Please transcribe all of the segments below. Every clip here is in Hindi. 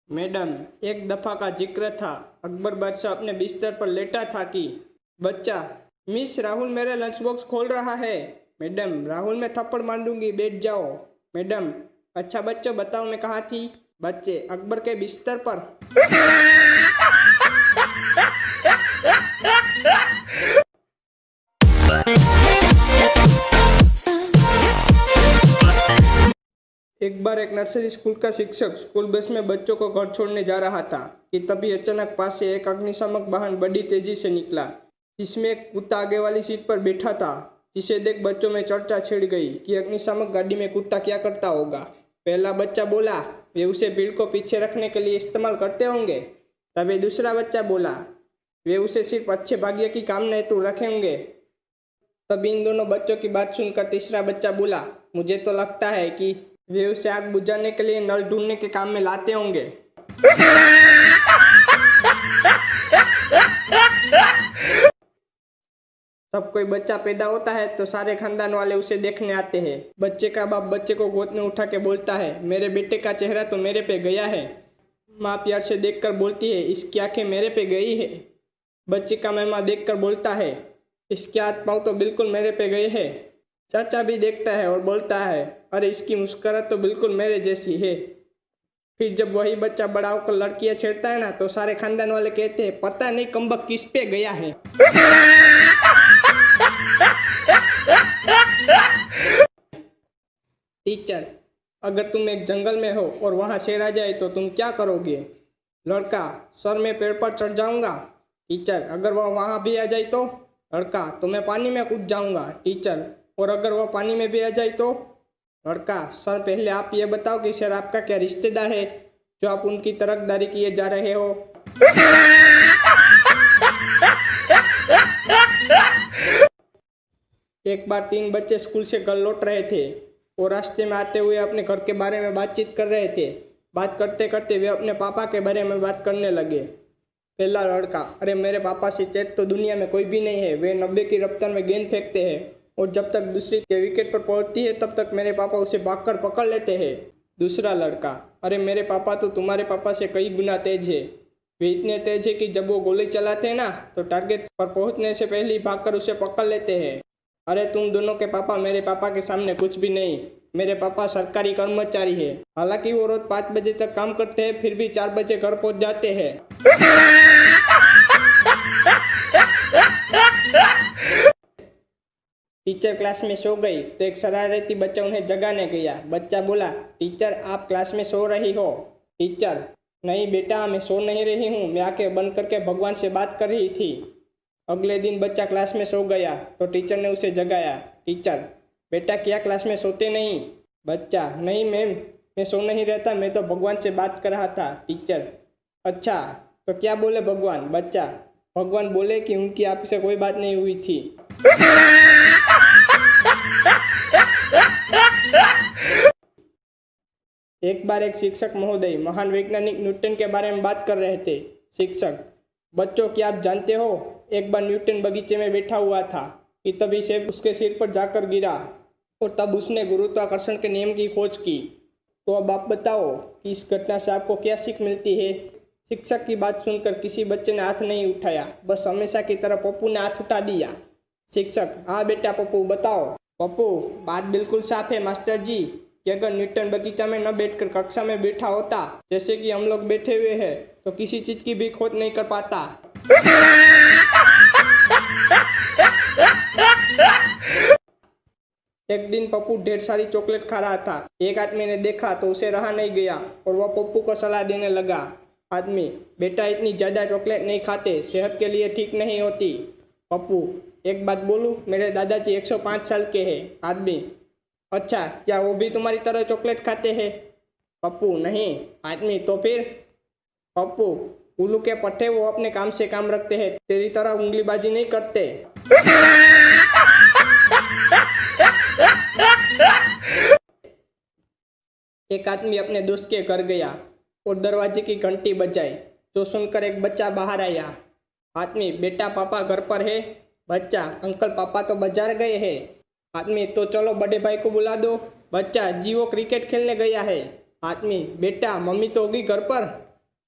मैडम, एक दफा का जिक्र था। अकबर बादशाह अपने बिस्तर पर लेटा था कि बच्चा, मिस राहुल मेरा लंच बॉक्स खोल रहा है। मैडम, राहुल मैं थप्पड़ मार दूंगी, बैठ जाओ। मैडम, अच्छा बच्चों बताओ मैं कहाँ थी। बच्चे, अकबर के बिस्तर पर। एक बार एक नर्सरी स्कूल का शिक्षक स्कूल बस में बच्चों को घर छोड़ने जा रहा था कि तभी अचानक पास से एक अग्निशामक वाहन बड़ी तेजी से निकला, जिसमें एक कुत्ता आगे वाली सीट पर बैठा था। जिसे देख बच्चों में चर्चा छिड़ गई कि अग्निशामक गाड़ी में कुत्ता क्या करता होगा। पहला बच्चा बोला, वे उसे भीड़ को पीछे रखने के लिए इस्तेमाल करते होंगे। तभी दूसरा बच्चा बोला, वे उसे सिर्फ अच्छे भाग्य की कामना हेतु रखेंगे। तभी इन दोनों बच्चों की बात सुनकर तीसरा बच्चा बोला, मुझे तो लगता है कि वे उसे आग बुझाने के लिए नल ढूंढने के काम में लाते होंगे। तब कोई बच्चा पैदा होता है तो सारे खानदान वाले उसे देखने आते हैं। बच्चे का बाप बच्चे को गोद में उठा के बोलता है, मेरे बेटे का चेहरा तो मेरे पे गया है। माँ प्यार से देखकर बोलती है, इसकी आंखें मेरे पे गई है। बच्चे का मामा देखकर बोलता है, इसके हाथ पाँव तो बिल्कुल मेरे पे गए हैं। चाचा भी देखता है और बोलता है, अरे इसकी मुस्कुराहट तो बिल्कुल मेरे जैसी है। फिर जब वही बच्चा बड़ा होकर लड़कियां छेड़ता है ना, तो सारे खानदान वाले कहते हैं, पता नहीं कमबख्त किस पे गया है। टीचर, अगर तुम एक जंगल में हो और वहां शेर आ जाए तो तुम क्या करोगे। लड़का, सर मैं पेड़ पर चढ़ जाऊंगा। टीचर, अगर वह वहां भी आ जाए तो। लड़का, तो मैं पानी में कूद जाऊंगा। टीचर, और अगर वह पानी में भी आ जाए तो। लड़का, सर पहले आप ये बताओ कि सर आपका क्या रिश्तेदार है जो आप उनकी तरफदारी किए जा रहे हो। एक बार 3 बच्चे स्कूल से घर लौट रहे थे और रास्ते में आते हुए अपने घर के बारे में बातचीत कर रहे थे। बात करते करते वे अपने पापा के बारे में बात करने लगे। पहला लड़का, अरे मेरे पापा से तेज तो दुनिया में कोई भी नहीं है। वे 90 की रफ्तार में गेंद फेंकते हैं और जब तक दूसरी के विकेट पर पहुंचती है तब तक मेरे पापा उसे भागकर पकड़ लेते हैं। दूसरा लड़का, अरे मेरे पापा तो तुम्हारे पापा से कई गुना तेज है। वे इतने तेज है कि जब वो गोली चलाते हैं ना, तो टारगेट पर पहुंचने से पहले ही भागकर उसे पकड़ लेते हैं। अरे तुम दोनों के पापा मेरे पापा के सामने कुछ भी नहीं। मेरे पापा सरकारी कर्मचारी है। हालांकि वो रोज 5 बजे तक काम करते हैं, फिर भी 4 बजे घर पहुंच जाते हैं। टीचर क्लास में सो गई तो एक शरारती बच्चा उन्हें जगाने गया। बच्चा बोला, टीचर आप क्लास में सो रही हो। टीचर, नहीं बेटा, मैं सो नहीं रही हूँ, मैं आंखें बंद करके भगवान से बात कर रही थी। अगले दिन बच्चा क्लास में सो गया तो टीचर ने उसे जगाया। टीचर, बेटा क्या क्लास में सोते नहीं। बच्चा, नहीं मैम, मैं सो नहीं रहता, मैं तो भगवान से बात कर रहा था। टीचर, अच्छा तो क्या बोले भगवान। बच्चा, भगवान बोले कि उनकी आपसे कोई बात नहीं हुई थी। एक बार एक शिक्षक महोदय महान वैज्ञानिक न्यूटन के बारे में बात कर रहे थे। शिक्षक, बच्चों क्या आप जानते हो, एक बार न्यूटन बगीचे में बैठा हुआ था कि तभी सेब उसके सिर पर जाकर गिरा और तब उसने गुरुत्वाकर्षण के नियम की खोज की। तो अब आप बताओ कि इस घटना से आपको क्या सीख मिलती है। शिक्षक की बात सुनकर किसी बच्चे ने हाथ नहीं उठाया, बस हमेशा की तरह पप्पू ने हाथ उठा दिया। शिक्षक, हाँ बेटा पप्पू बताओ। पप्पू, बात बिल्कुल साफ है मास्टर जी कि अगर न्यूटन बगीचा में न बैठकर कक्षा में बैठा होता जैसे कि हम लोग बैठे हुए हैं तो किसी चीज की भी खोज नहीं कर पाता। एक दिन पप्पू ढेर सारी चॉकलेट खा रहा था। एक आदमी ने देखा तो उसे रहा नहीं गया और वह पप्पू को सलाह देने लगा। आदमी, बेटा इतनी ज्यादा चॉकलेट नहीं खाते, सेहत के लिए ठीक नहीं होती। पप्पू, एक बात बोलूं, मेरे दादाजी 105 साल के हैं। आदमी, अच्छा क्या वो भी तुम्हारी तरह चॉकलेट खाते हैं। पप्पू, नहीं। आदमी, तो फिर। पप्पू, उल्लू के पट्टे वो अपने काम से काम रखते हैं, तेरी तरह उंगलीबाजी नहीं करते। एक आदमी अपने दोस्त के घर गया और दरवाजे की घंटी बजाई तो सुनकर एक बच्चा बाहर आया। आदमी, बेटा पापा घर पर है। बच्चा, अंकल पापा तो बाजार गए हैं। आदमी, तो चलो बड़े भाई को बुला दो। बच्चा, जी वो क्रिकेट खेलने गया है। आदमी, बेटा मम्मी तो होगी घर पर।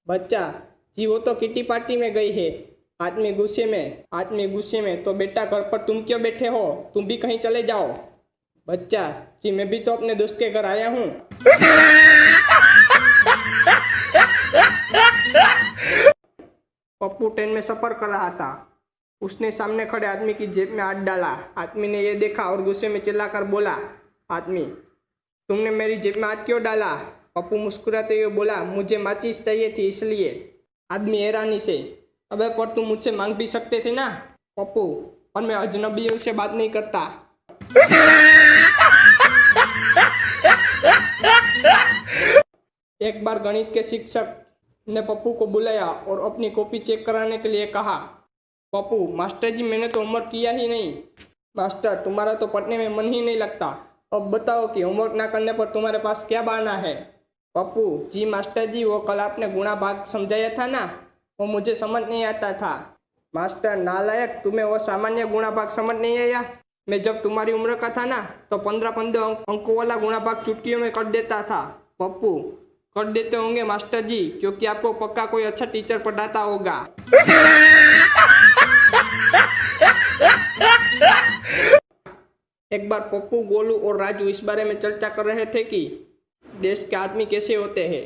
बच्चा, जी वो तो किटी पार्टी में गई है। आदमी गुस्से में तो बेटा घर पर तुम क्यों बैठे हो, तुम भी कहीं चले जाओ। बच्चा, जी मैं भी तो अपने दोस्त के घर आया हूँ। पप्पू ट्रेन में सफर कर रहा था। उसने सामने खड़े आदमी की जेब में हाथ डाला। आदमी ने यह देखा और गुस्से में चिल्लाकर बोला, आदमी, तुमने मेरी जेब में हाथ क्यों डाला? पप्पू मुस्कुराते हुए बोला, मुझे माचिस चाहिए थी इसलिए। आदमी हैरानी से, अबे पर तुम मुझसे मांग भी सकते थे ना। पप्पू, पर मैं अजनबियों से बात नहीं करता। एक बार गणित के शिक्षक ने पप्पू को बुलाया और अपनी कॉपी चेक कराने के लिए कहा। पप्पू, मास्टर जी मैंने तो होमवर्क किया ही नहीं। मास्टर, तुम्हारा तो पढ़ने में मन ही नहीं लगता। अब बताओ कि होमवर्क ना करने पर तुम्हारे पास क्या बहाना है? पप्पू, जी मास्टर जी वो कल आपने गुणा भाग समझाया था ना, वो मुझे समझ नहीं आता था। मास्टर, नालायक, तुम्हें वो सामान्य गुणा भाग समझ नहीं आया? मैं जब तुम्हारी उम्र का था ना तो 15 अंकों वाला गुणा भाग चुटकियों में कर देता था। पप्पू, कर देते होंगे मास्टर जी, क्योंकि आपको पक्का कोई अच्छा टीचर पढ़ाता होगा। एक बार पप्पू, गोलू और राजू इस बारे में चर्चा कर रहे थे कि देश के आदमी कैसे होते हैं।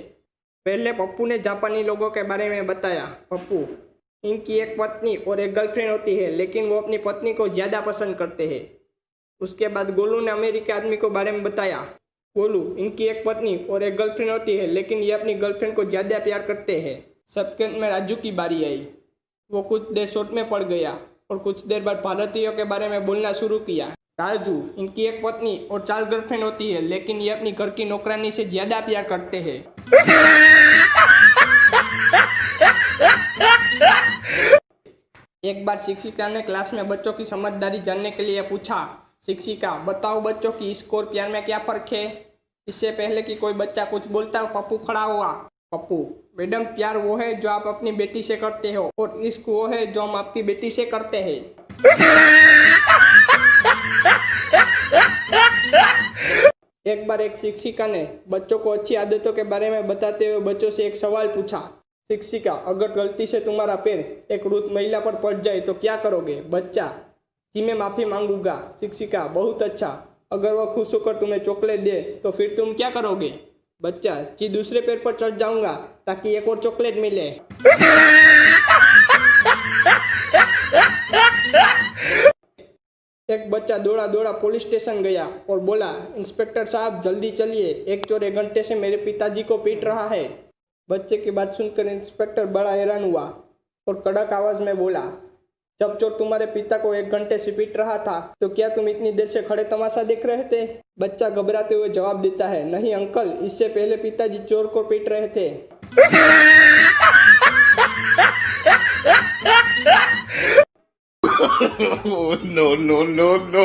पहले पप्पू ने जापानी लोगों के बारे में बताया। पप्पू, इनकी एक पत्नी और एक गर्लफ्रेंड होती है, लेकिन वो अपनी पत्नी को ज्यादा पसंद करते हैं। उसके बाद गोलू ने अमेरिकी आदमी को बारे में बताया। गोलू, इनकी एक पत्नी और एक गर्लफ्रेंड होती है, लेकिन ये अपनी गर्लफ्रेंड को ज्यादा प्यार करते हैं। सबके अंत में राजू की बारी आई। वो कुछ देर सोच में पड़ गया और कुछ देर बाद भारतीयों के बारे में बोलना शुरू किया। राजू, इनकी एक पत्नी और 4 गर्लफ्रेंड होती है, लेकिन ये अपनी घर की नौकरानी से ज्यादा प्यार करते हैं। एक बार शिक्षिका ने क्लास में बच्चों की समझदारी जानने के लिए पूछा। शिक्षिका, बताओ बच्चों की इश्क और प्यार में क्या फर्क है? इससे पहले कि कोई बच्चा कुछ बोलता पप्पू खड़ा हुआ। पप्पू, मैडम, प्यार वो है जो आप अपनी बेटी से करते हो और इश्क वो है जो हम आपकी बेटी से करते हैं। एक बार एक शिक्षिका ने बच्चों को अच्छी आदतों के बारे में बताते हुए बच्चों से एक सवाल पूछा। शिक्षिका, अगर गलती से तुम्हारा पैर एक वृद्ध महिला पर पड़ जाए तो क्या करोगे? बच्चा, जी मैं माफी मांगूंगा। शिक्षिका, बहुत अच्छा। अगर वह खुश होकर तुम्हें चॉकलेट दे तो फिर तुम क्या करोगे? बच्चा, जी दूसरे पैर पर चढ़ जाऊंगा ताकि एक और चॉकलेट मिले। एक बच्चा दौड़ा दौड़ा पुलिस स्टेशन गया और बोला, इंस्पेक्टर साहब जल्दी चलिए, एक चोर 1 घंटे से मेरे पिताजी को पीट रहा है। बच्चे की बात सुनकर इंस्पेक्टर बड़ा हैरान हुआ और कड़क आवाज में बोला, जब चोर तुम्हारे पिता को 1 घंटे से पीट रहा था तो क्या तुम इतनी देर से खड़े तमाशा देख रहे थे? बच्चा घबराते हुए जवाब देता है, नहीं अंकल, इससे पहले पिताजी चोर को पीट रहे थे। No, no, no, no.